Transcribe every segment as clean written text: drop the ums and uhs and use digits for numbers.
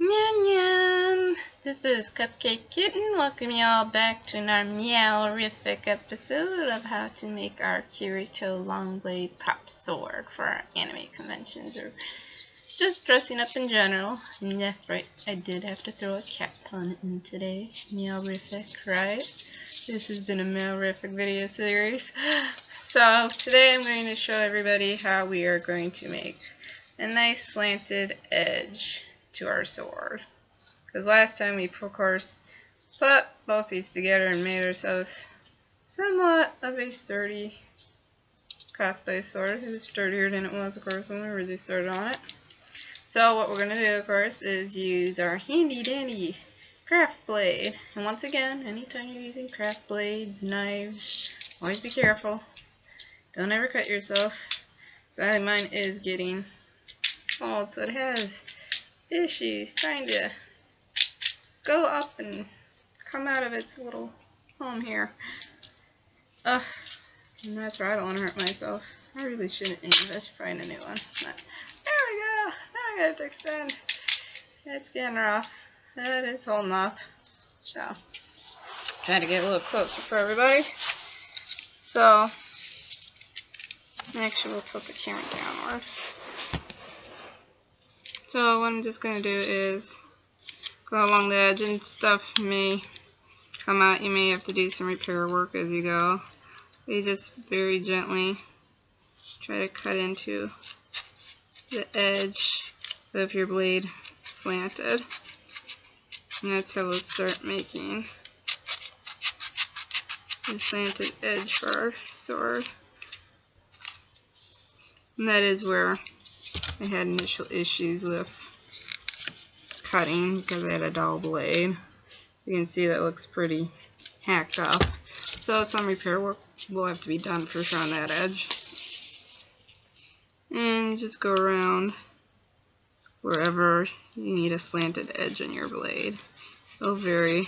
Nyan nyan! This is Cupcake Kitten. Welcome y'all back to our meowrific episode of how to make our Kirito long blade prop sword for our anime conventions or just dressing up in general. And that's right, I did have to throw a cat pun in today. Meowrific, right? This has been a meowrific video series. So today I'm going to show everybody how we are going to make a nice slanted edge to our sword. Because last time we, of course, put both these together and made ourselves somewhat of a sturdy cosplay sword. It was sturdier than it was, of course, when we really started on it. So what we're going to do, of course, is use our handy dandy craft blade. And once again, anytime you're using craft blades, knives, always be careful. Don't ever cut yourself. Sadly, mine is getting old, so it has issues trying to go up and come out of its little home here. And that's right, I don't want to hurt myself. I really shouldn't invest find a new one. But there we go. Now I got it to extend. It's getting rough. It is holding up. So try to get a little closer for everybody. So actually we'll tilt the camera downward. So what I'm just going to do is go along the edge, and stuff may come out. You may have to do some repair work as you go. You just very gently try to cut into the edge of your blade slanted. And that's how we'll start making the slanted edge for our sword. And that is where I had initial issues with cutting because I had a dull blade. So you can see that looks pretty hacked up. So some repair work will have to be done for sure on that edge. And just go around wherever you need a slanted edge on your blade. It'll vary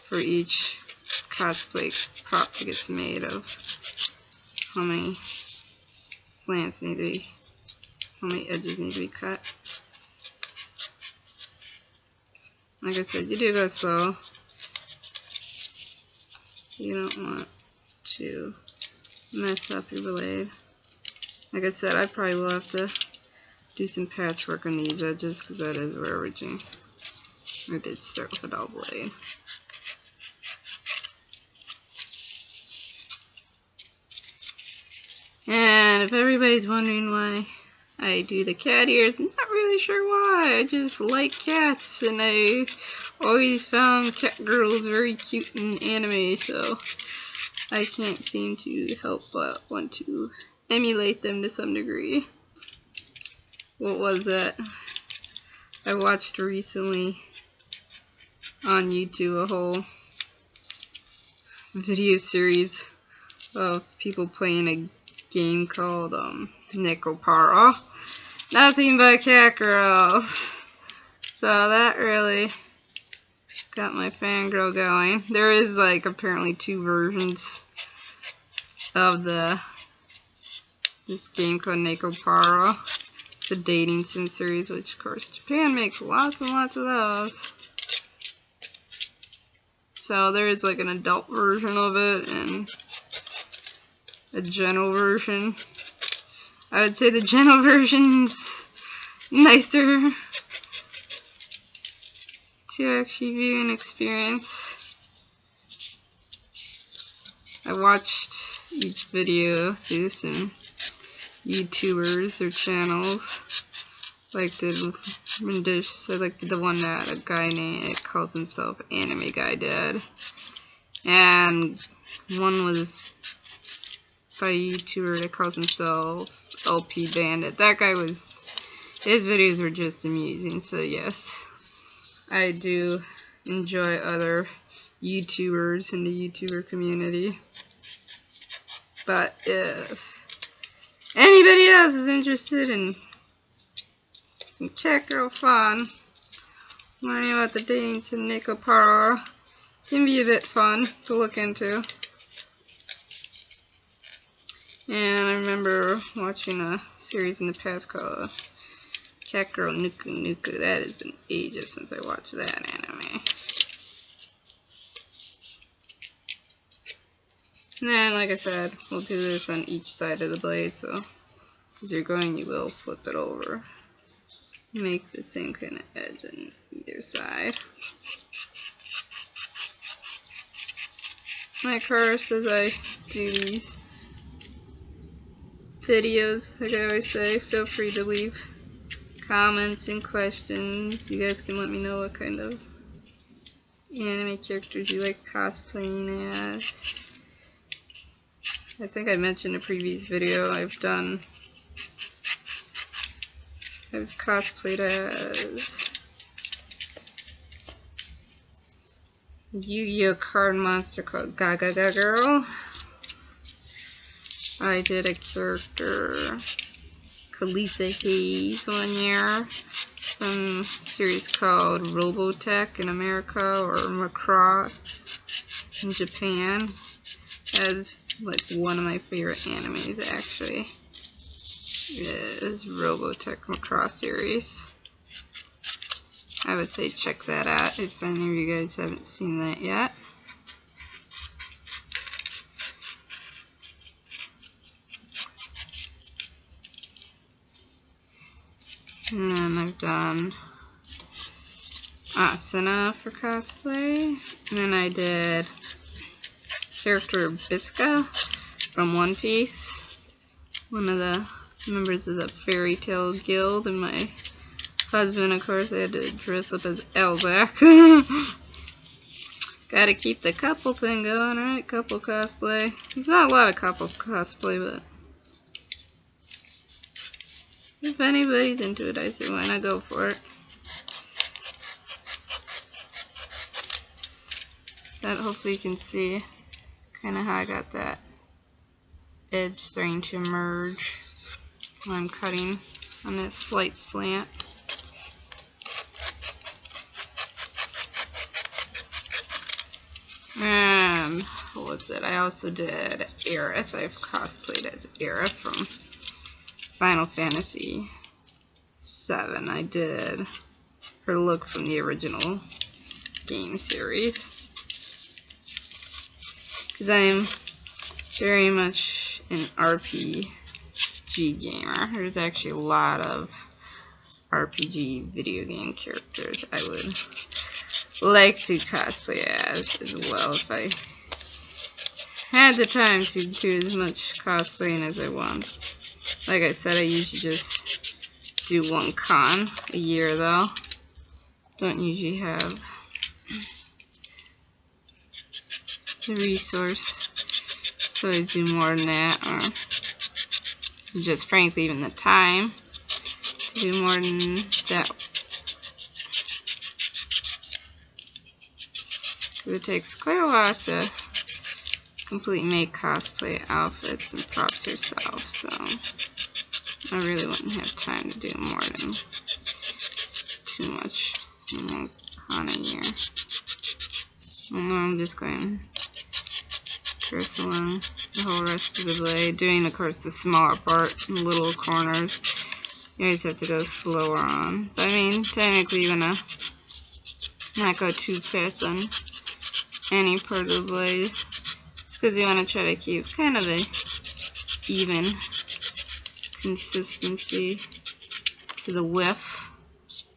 for each cosplay prop that gets made of how many slants need to be, how many edges need to be cut. Like I said, you do go slow. You don't want to mess up your blade. Like I said, I probably will have to do some patchwork on these edges because that is where originally I did start with a dull blade. And if everybody's wondering why I do the cat ears, I'm not really sure why. I just like cats, and I always found cat girls very cute in anime, so I can't seem to help but want to emulate them to some degree. What was that? I watched recently on YouTube a whole video series of people playing a game called Necropara. Nothing but cat girls. So that really got my fangirl going. There is like apparently 2 versions of this game called Necropara. It's a dating sim series, which of course Japan makes lots and lots of those. So there is like an adult version of it and a general version. I would say the general version's nicer to actually view and experience. I watched each video through some YouTubers or channels. Like the rendition, like the one that a guy named calls himself Anime Guy did, and one was by a YouTuber that calls himself LP Bandit. That guy was, his videos were just amusing. So yes, I do enjoy other YouTubers in the YouTuber community. But if anybody else is interested in some cat girl fun, learning about the dating sim Necropara can be a bit fun to look into. And I remember watching a series in the past called Cat Girl Nuku Nuku. That has been ages since I watched that anime. And then, like I said, we'll do this on each side of the blade, so as you're going, you will flip it over. Make the same kind of edge on either side. Of course, as I do these videos, like I always say, feel free to leave comments and questions. You guys can let me know what kind of anime characters you like cosplaying as. I think I mentioned in a previous video I've cosplayed as Yu-Gi-Oh card monster called Gaga Girl. I did a character, Khaleesa Hayes, one year from a series called Robotech in America, or Macross in Japan. As like one of my favorite animes, actually, is Robotech Macross series. I would say check that out if any of you guys haven't seen that yet. And then I've done Asuna for cosplay. And then I did character Bisca from One Piece, one of the members of the Fairy Tale Guild, and my husband, of course, I had to dress up as Elzac. Gotta keep the couple thing going, right? Couple cosplay. There's not a lot of couple cosplay, but if anybody's into it, I say why not go for it. That hopefully you can see kind of how I got that edge starting to emerge when I'm cutting on this slight slant. And what's it? I also did Aerith. I've cosplayed as Aerith from Final Fantasy VII. I did her look from the original game series, because I am very much an RPG gamer. There's actually a lot of RPG video game characters I would like to cosplay as well if I had the time to do as much cosplaying as I want. Like I said, I usually just do one con a year though. Don't usually have the resource to always do more than that, or just frankly even the time to do more than that. It takes quite a while to completely make cosplay outfits and props yourself, so I really wouldn't have time to do more than too much in one con a year. I'm just going to dress along the whole rest of the blade, doing of course the smaller part, the little corners. You always have to go slower on. But I mean, technically you're gonna not go too fast on any part of the blade. It's because you want to try to keep kind of a even consistency to the width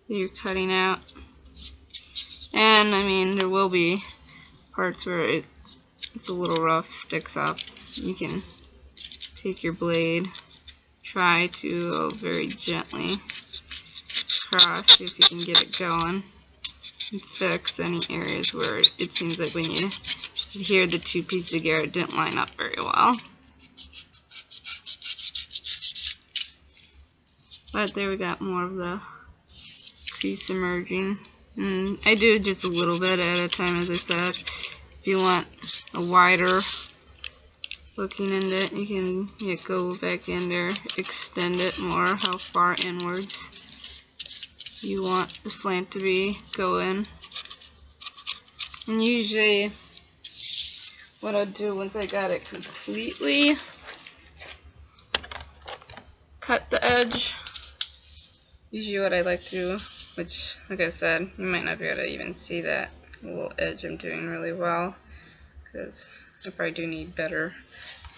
that you're cutting out. And I mean, there will be parts where it's a little rough, sticks up. You can take your blade, try to very gently cross, see if you can get it going, and fix any areas where it seems like when you adhere the two pieces together it didn't line up very well. But there we got more of the crease emerging. And I do just a little bit at a time, as I said. If you want a wider looking into it, you can go back in there, extend it more, how far inwards you want the slant to be, go in. And usually what I'll do once I got it completely, cut the edge usually what I like to do, which, like I said, you might not be able to even see that little edge I'm doing really well, because I probably do need better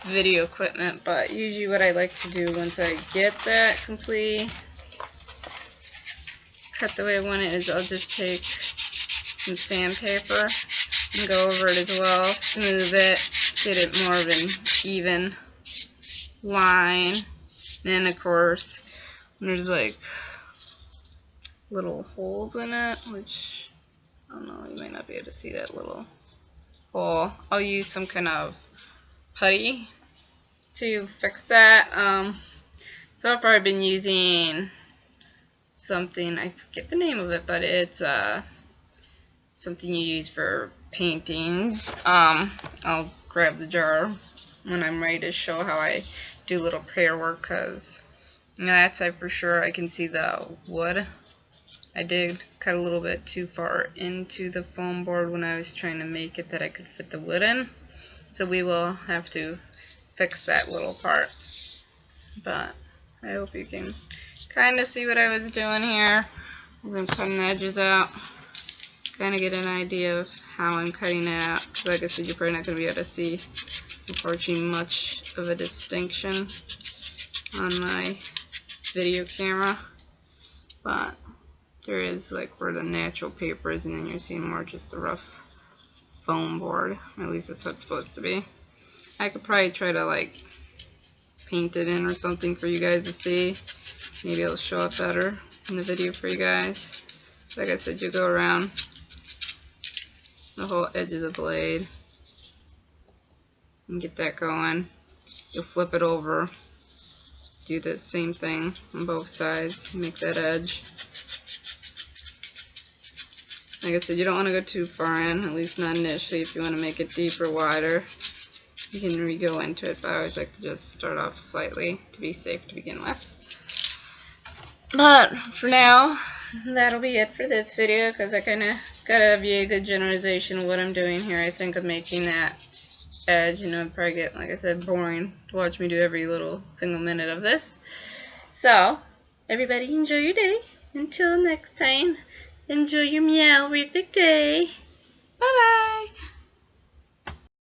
video equipment, but usually what I like to do once I get that complete cut the way I want it is I'll just take some sandpaper and go over it as well, smooth it, get it more of an even line. And of course there's like little holes in it, which I don't know, you might not be able to see that little hole. I'll use some kind of putty to fix that. So far I've been using something, I forget the name of it, but it's something you use for paintings. I'll grab the jar when I'm ready to show how I do little prayer work, because on that side for sure I can see the wood. I did cut a little bit too far into the foam board when I was trying to make it that I could fit the wood in, so we will have to fix that little part. But I hope you can kind of see what I was doing here as I'm cutting the edges out. Kind of get an idea of how I'm cutting it out, because like I said, you're probably not going to be able to see, unfortunately, much of a distinction on my video camera, but there is like where the natural paper is, and then you're seeing more just the rough foam board. At least that's what it's supposed to be. I could probably try to like paint it in or something for you guys to see. Maybe it'll show up better in the video for you guys. Like I said, you go around the whole edge of the blade and get that going. You'll flip it over, do the same thing on both sides, make that edge. Like I said, you don't want to go too far in, at least not initially. If you want to make it deeper, wider, you can re-go into it, but I always like to just start off slightly to be safe to begin with. But for now, that'll be it for this video, because I kind of got a very good generalization of what I'm doing here. I think of making that edge, and it'll probably get, like I said, boring to watch me do every little single minute of this. So, everybody enjoy your day. Until next time, enjoy your meow-rific day. Bye-bye.